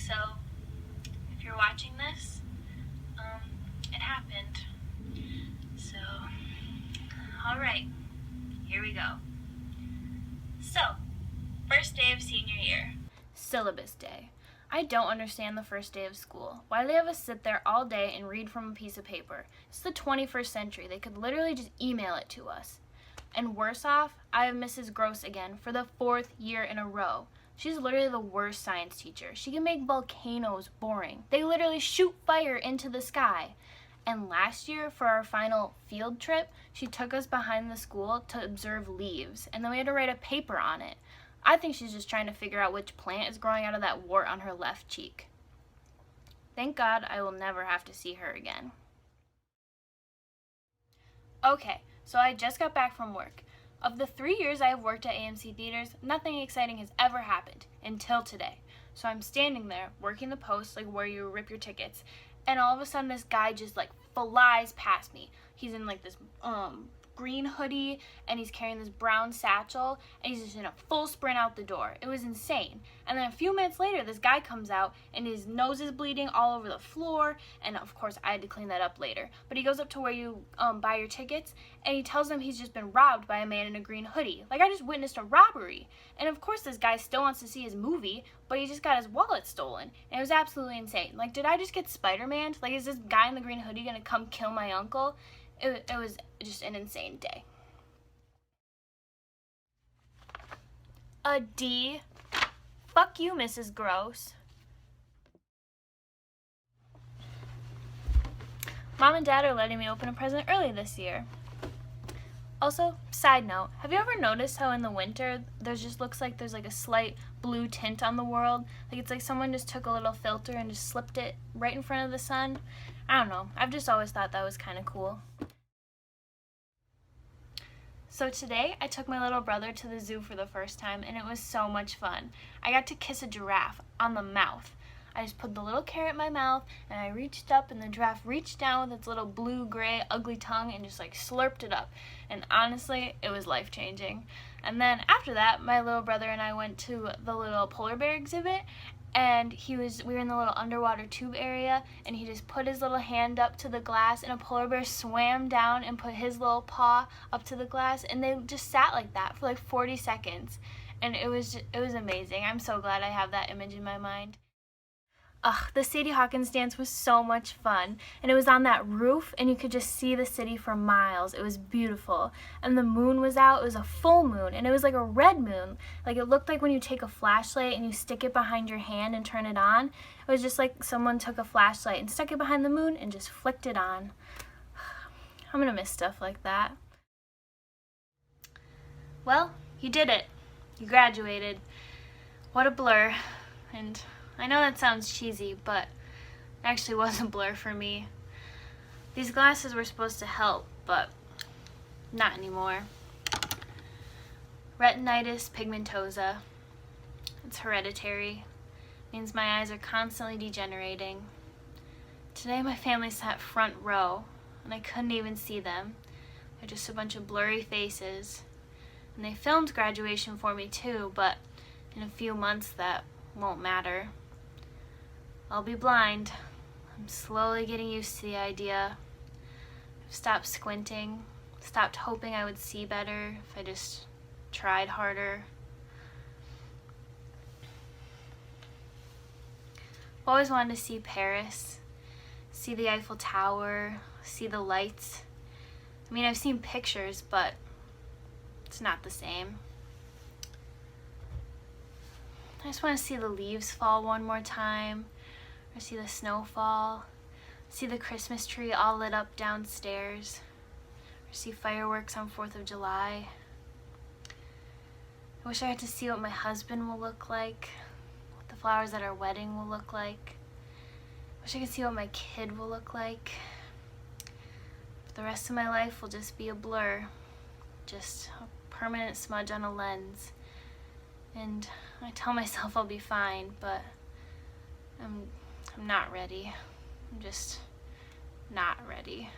So, if you're watching this, it happened. So, alright, here we go. So, first day of senior year. Syllabus day. I don't understand the first day of school. Why do they have us sit there all day and read from a piece of paper? It's the 21st century. They could literally just email it to us. And worse off, I have Mrs. Gross again for the 4th year in a row. She's literally the worst science teacher. She can make volcanoes boring. They literally shoot fire into the sky. And last year, for our final field trip, she took us behind the school to observe leaves, and then we had to write a paper on it. I think she's just trying to figure out which plant is growing out of that wart on her left cheek. Thank God I will never have to see her again. Okay, so I just got back from work. Of the 3 years I have worked at AMC Theaters, nothing exciting has ever happened until today. So I'm standing there working the post, like where you rip your tickets, and all of a sudden this guy just like flies past me. He's in like this green hoodie and he's carrying this brown satchel and he's just in a full sprint out the door. It was insane. And then a few minutes later this guy comes out and his nose is bleeding all over the floor, and of course I had to clean that up later. But he goes up to where you buy your tickets and he tells them he's just been robbed by a man in a green hoodie. Like, I just witnessed a robbery. And of course this guy still wants to see his movie, but he just got his wallet stolen. And it was absolutely insane. Like, did I just get Spider-Man? Like, is this guy in the green hoodie gonna come kill my uncle? It was just an insane day. A D? Fuck you, Mrs. Gross. Mom and Dad are letting me open a present early this year. Also, side note, have you ever noticed how in the winter there just looks like there's like a slight blue tint on the world? Like it's like someone just took a little filter and just slipped it right in front of the sun? I don't know. I've just always thought that was kind of cool. So today I took my little brother to the zoo for the first time and it was so much fun. I got to kiss a giraffe on the mouth. I just put the little carrot in my mouth and I reached up and the giraffe reached down with its little blue-gray ugly tongue and just like slurped it up. And honestly, it was life-changing. And then after that, my little brother and I went to the little polar bear exhibit, and we were in the little underwater tube area, and he just put his little hand up to the glass and a polar bear swam down and put his little paw up to the glass, and they just sat like that for like 40 seconds. And it was amazing. I'm so glad I have that image in my mind. Ugh, the Sadie Hawkins dance was so much fun, and it was on that roof and you could just see the city for miles. It was beautiful, and the moon was out. It was a full moon, and it was like a red moon. Like, it looked like when you take a flashlight and you stick it behind your hand and turn it on. It was just like someone took a flashlight and stuck it behind the moon and just flicked it on. I'm gonna miss stuff like that. Well, you did it. You graduated. What a blur. And I know that sounds cheesy, but it actually was a blur for me. These glasses were supposed to help, but not anymore. Retinitis pigmentosa. It's hereditary. It means my eyes are constantly degenerating. Today my family sat front row, and I couldn't even see them. They're just a bunch of blurry faces. And they filmed graduation for me too, but in a few months that won't matter. I'll be blind. I'm slowly getting used to the idea. I've stopped squinting, stopped hoping I would see better if I just tried harder. I've always wanted to see Paris, see the Eiffel Tower, see the lights. I mean, I've seen pictures, but it's not the same. I just want to see the leaves fall one more time, or see the snow fall, see the Christmas tree all lit up downstairs, or see fireworks on 4th of July. I wish I had to see what my husband will look like, what the flowers at our wedding will look like. I wish I could see what my kid will look like. But the rest of my life will just be a blur, just a permanent smudge on a lens. And I tell myself I'll be fine, but I'm not ready. I'm just not ready.